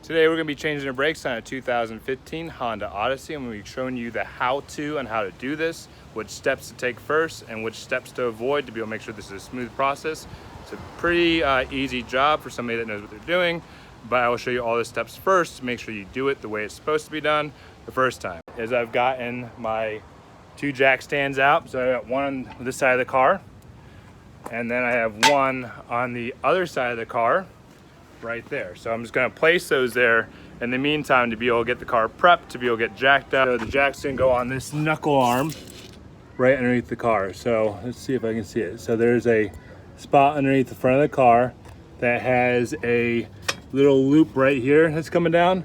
Today we're going to be changing the brakes on a 2015 Honda Odyssey. I'm going to be showing you the how-to on how to do this, which steps to take first and which steps to avoid to be able to make sure this is a smooth process. It's a pretty easy job for somebody that knows what they're doing, but I will show you all the steps first to make sure you do it the way it's supposed to be done the first time. As I've gotten my two jack stands out, so I got one on this side of the car, and then I have one on the other side of the car right there. So I'm just gonna place those there in the meantime to be able to get the car prepped to be able to get jacked up. So the jack's gonna go on this knuckle arm right underneath the car. So let's see if I can see it. So there's a spot underneath the front of the car that has a little loop right here that's coming down.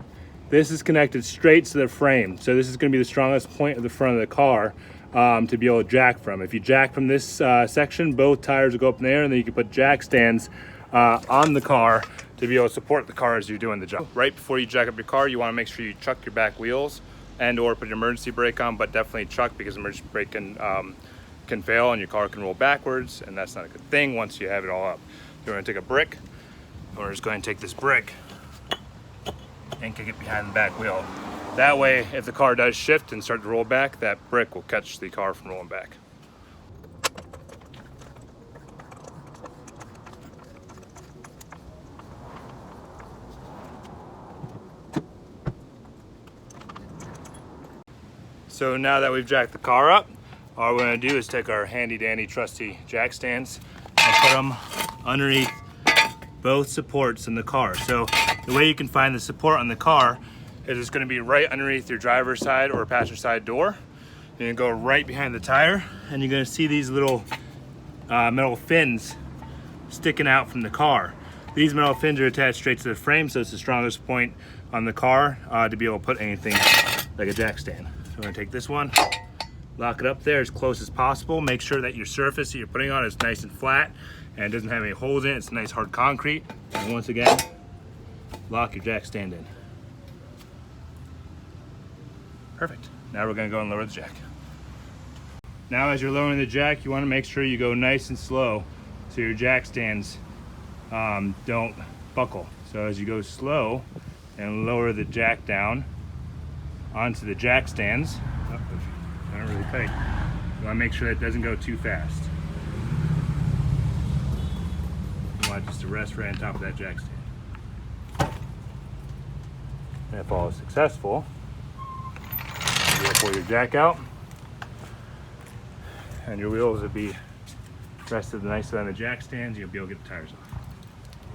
This is connected straight to the frame. So this is gonna be the strongest point of the front of the car to be able to jack from. If you jack from this section, both tires will go up in the air, and then you can put jack stands on the car to be able to support the car as you're doing the job. Right before you jack up your car, you want to make sure you chuck your back wheels and or put your emergency brake on, but definitely chuck, because emergency brake can fail and your car can roll backwards, and that's not a good thing once you have it all up. You're going to take a brick, or just going to take this brick and kick it behind the back wheel. That way, if the car does shift and start to roll back, that brick will catch the car from rolling back. So now that we've jacked the car up, all we're gonna do is take our handy dandy trusty jack stands and put them underneath both supports in the car. So the way you can find the support on the car is it's gonna be right underneath your driver's side or passenger side door. You're gonna go right behind the tire, and you're gonna see these little metal fins sticking out from the car. These metal fins are attached straight to the frame, so it's the strongest point on the car to be able to put anything like a jack stand. So I'm gonna take this one, lock it up there as close as possible. Make sure that your surface that you're putting on is nice and flat and doesn't have any holes in it. It's nice hard concrete. And once again, lock your jack stand in. Perfect. Now we're gonna go and lower the jack. Now as you're lowering the jack, you wanna make sure you go nice and slow so your jack stands don't buckle. So as you go slow and lower the jack down onto the jack stands, not really tight. You want to make sure that it doesn't go too fast. You want it just to rest right on top of that jack stand. And if all is successful, you'll pull your jack out, and your wheels will be rested nicely on the jack stands. You'll be able to get the tires off.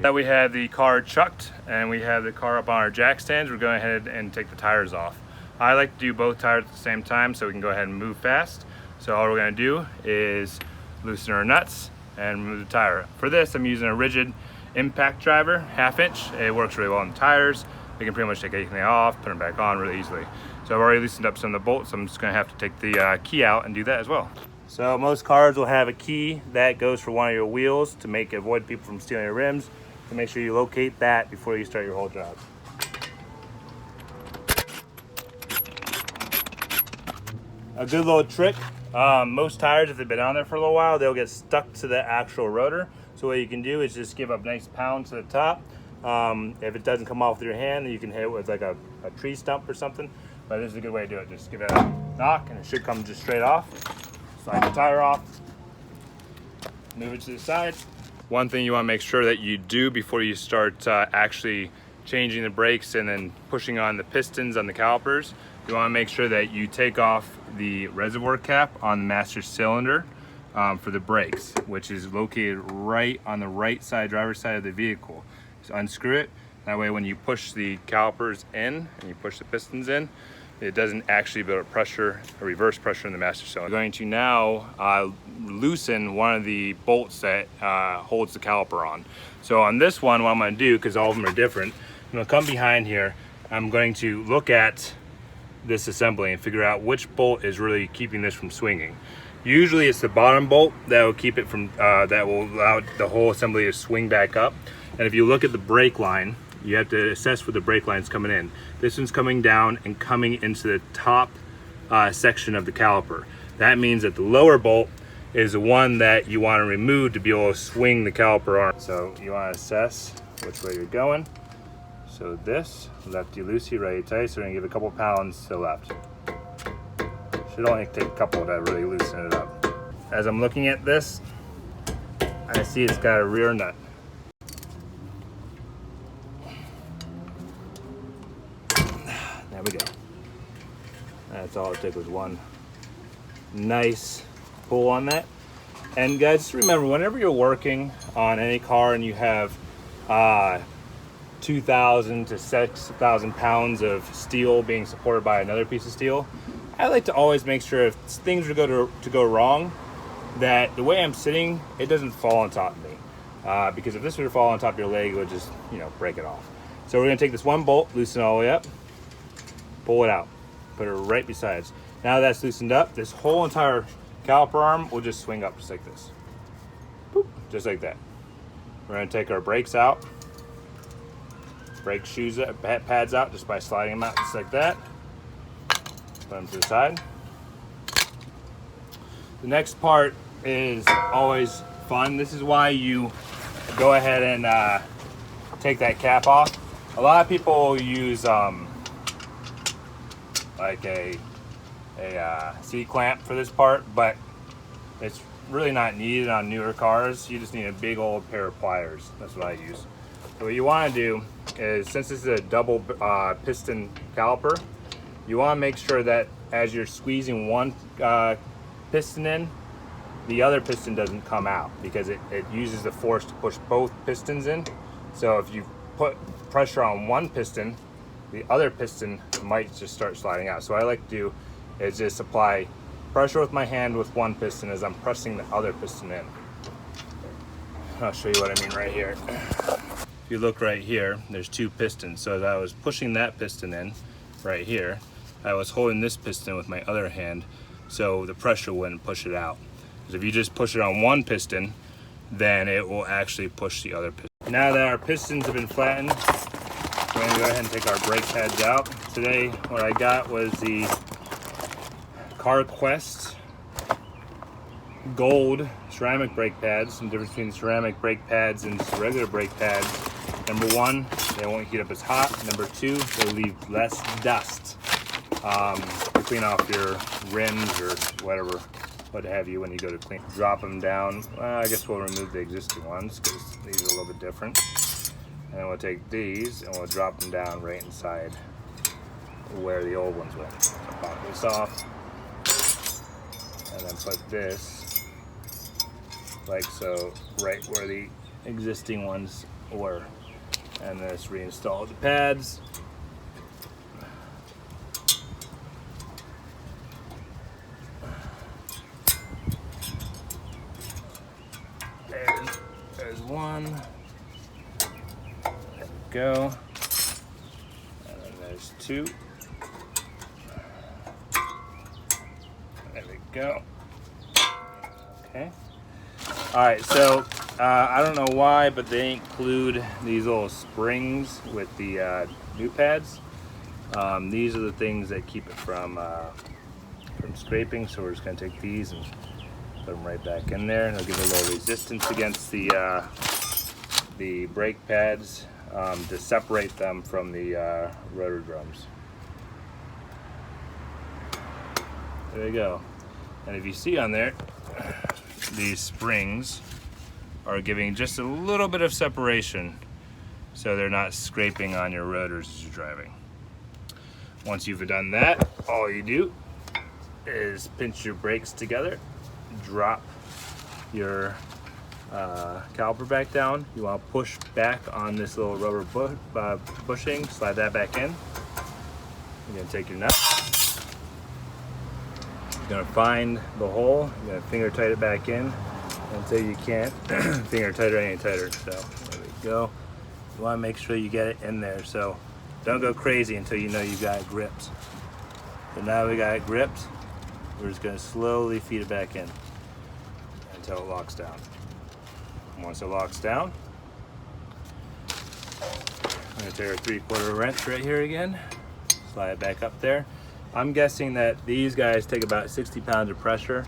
Now we have the car chucked and we have the car up on our jack stands. We're going ahead and take the tires off. I like to do both tires at the same time so we can go ahead and move fast. So all we're gonna do is loosen our nuts and remove the tire. For this, I'm using a rigid impact driver, 1/2 inch. It works really well on the tires. You can pretty much take anything off, put them back on really easily. So I've already loosened up some of the bolts. So I'm just gonna have to take the key out and do that as well. So most cars will have a key that goes for one of your wheels to avoid people from stealing your rims. So make sure you locate that before you start your whole job. A good little trick, most tires, if they've been on there for a little while, they'll get stuck to the actual rotor. So what you can do is just give a nice pound to the top. If it doesn't come off with your hand, then you can hit it with like a tree stump or something. But this is a good way to do it. Just give it a knock and it should come just straight off. Slide the tire off, move it to the side. One thing you want to make sure that you do before you start actually changing the brakes and then pushing on the pistons on the calipers, you want to make sure that you take off the reservoir cap on the master cylinder for the brakes, which is located right on the right side, driver's side of the vehicle. So unscrew it. That way when you push the calipers in and you push the pistons in, it doesn't actually build a pressure, a reverse pressure in the master cylinder. I'm going to now loosen one of the bolts that holds the caliper on. So on this one, what I'm going to do, because all of them are different, I'm going to come behind here. I'm going to look at this assembly and figure out which bolt is really keeping this from swinging. Usually it's the bottom bolt that will keep it from, that will allow the whole assembly to swing back up. And if you look at the brake line, you have to assess where the brake line is coming in. This one's coming down and coming into the top section of the caliper. That means that the lower bolt is the one that you want to remove to be able to swing the caliper arm. So you want to assess which way you're going. So So this, lefty loosey, righty tight, so we're gonna give a couple pounds to the left. Should only take a couple to really loosen it up. As I'm looking at this, I see it's got a rear nut. There we go. That's all it took, was one nice pull on that. And guys, just remember, whenever you're working on any car and you have 2,000 to 6,000 pounds of steel being supported by another piece of steel, I like to always make sure if things are going to go wrong, that the way I'm sitting, it doesn't fall on top of me. Because if this were to fall on top of your leg, it would just, you know, break it off. So we're going to take this one bolt, loosen it all the way up, pull it out, put it right beside us. Now that's loosened up, this whole entire caliper arm will just swing up just like this. Boop, just like that. We're going to take our brakes out, brake shoes, pads out just by sliding them out just like that. Put them to the side. The next part is always fun. This is why you go ahead and take that cap off. A lot of people use like a seat clamp for this part, but it's really not needed on newer cars. You just need a big old pair of pliers. That's what I use. So what you want to do is, since this is a double piston caliper, you want to make sure that as you're squeezing one piston in, the other piston doesn't come out, because it uses the force to push both pistons in. So if you put pressure on one piston, the other piston might just start sliding out. So what I like to do is just apply pressure with my hand with one piston as I'm pressing the other piston in. I'll show you what I mean right here. If you look right here, there's two pistons. So as I was pushing that piston in right here, I was holding this piston with my other hand, so the pressure wouldn't push it out. Because if you just push it on one piston, then it will actually push the other piston. Now that our pistons have been flattened, we're going to go ahead and take our brake pads out. Today, what I got was the CarQuest Gold ceramic brake pads. The difference between ceramic brake pads and just regular brake pads: number one, they won't heat up as hot. Number two, they'll leave less dust to clean off your rims or whatever, what have you, when you go to clean. Drop them down. Well, I guess we'll remove the existing ones because these are a little bit different. And then we'll take these and we'll drop them down right inside where the old ones went. So pop this off and then put this like so right where the existing ones were. And then let's reinstall the pads. There's one. There we go. And then there's two. There we go. Okay. All right, so I don't know why, but they include these little springs with the new pads. These are the things that keep it from scraping. So we're just going to take these and put them right back in there, and it'll give it a little resistance against the brake pads to separate them from the rotor drums. There you go. And if you see on there, these springs are giving just a little bit of separation so they're not scraping on your rotors as you're driving. Once you've done that, all you do is pinch your brakes together, drop your caliper back down. You want to push back on this little rubber bushing, slide that back in. You're going to take your nut. You're going to find the hole. You're going to finger tight it back in until you can't finger tighter any tighter. So there we go. You want to make sure you get it in there. So don't go crazy until you know you got it gripped. So now we got it gripped. We're just going to slowly feed it back in until it locks down. And once it locks down, I'm going to take our 3/4 wrench right here again, slide it back up there. I'm guessing that these guys take about 60 pounds of pressure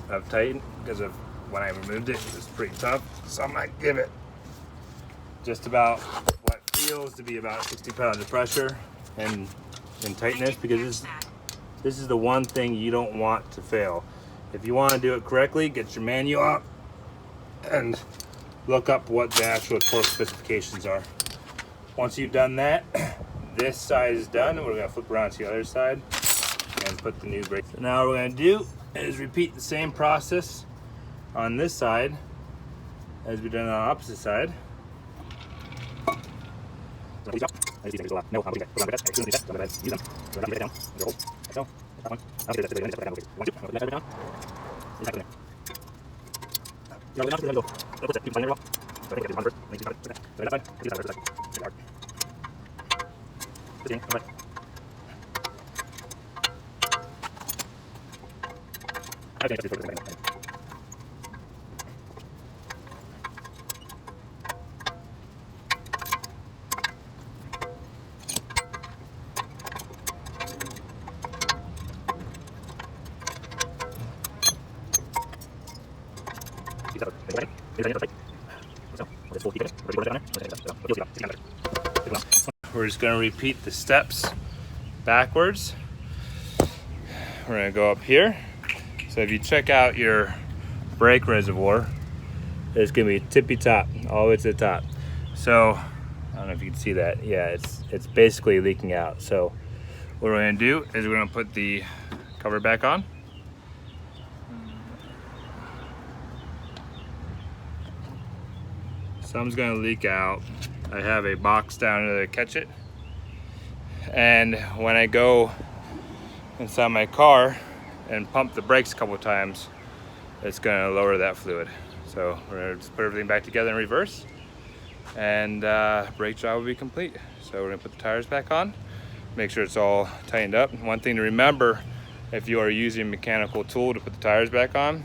of tighten, because of when I removed it, it was pretty tough. So I might give it just about what feels to be about 60 pounds of pressure and tightness, because this is the one thing you don't want to fail. If you want to do it correctly, get your manual out and look up what the actual torque specifications are. Once you've done that, this side is done. We're going to flip around to the other side and put the new brake. So now what we're going to do is repeat the same process on this side as we've done on the opposite side. We're just going to repeat the steps backwards. We're going to go up here. So if you check out your brake reservoir, it's going to be tippy top all the way to the top. So I don't know if you can see that. Yeah, it's basically leaking out. So what we're going to do is we're going to put the cover back on. Some's going to leak out. I have a box down there to catch it. And when I go inside my car and pump the brakes a couple of times, it's going to lower that fluid. So we're going to just put everything back together in reverse, and brake job will be complete. So we're going to put the tires back on, make sure it's all tightened up. One thing to remember, if you are using a mechanical tool to put the tires back on,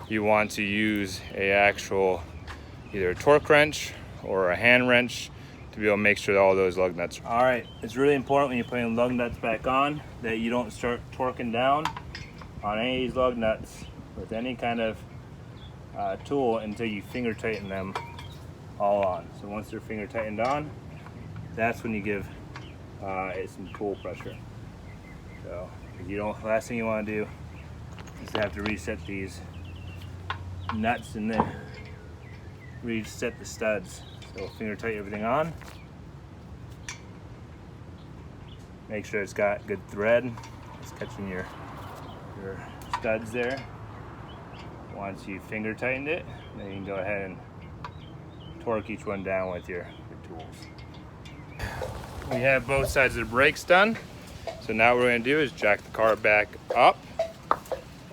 you want to use a actual either a torque wrench or a hand wrench to be able to make sure that all those lug nuts. All right, it's really important when you're putting lug nuts back on that you don't start torquing down on any of these lug nuts with any kind of tool until you finger tighten them all on. So once they're finger tightened on, that's when you give it some pull pressure. So if you don't, last thing you want to do is to have to reset these nuts and then reset the studs. So finger tighten everything on. Make sure it's got good thread. It's catching your studs there. Once you finger tightened it, then you can go ahead and torque each one down with your tools. We have both sides of the brakes done. So now what we're going to do is jack the car back up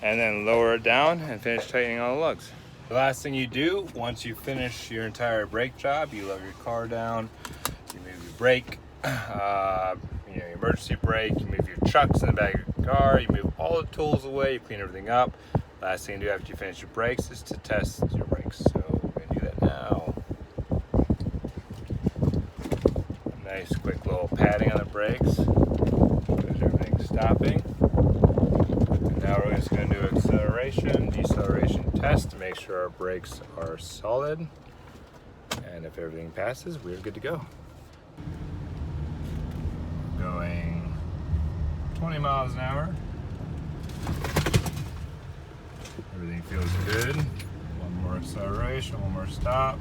and then lower it down and finish tightening all the lugs. The last thing you do once you finish your entire brake job, you lower your car down, you move your brake, your emergency brake, you move your trucks in the back of your car, you move all the tools away, you clean everything up. Last thing you do after you finish your brakes is to test your brakes. So we're going to do that now. Nice quick little padding on the brakes. There's everything stopping. And now we're just going to do acceleration, deceleration test to make sure our brakes are solid. And if everything passes, we're good to go. Going 20 miles an hour. Everything feels good. One more acceleration, one more stop.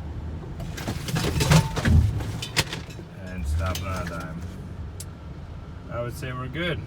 And stopping on a dime. I would say we're good.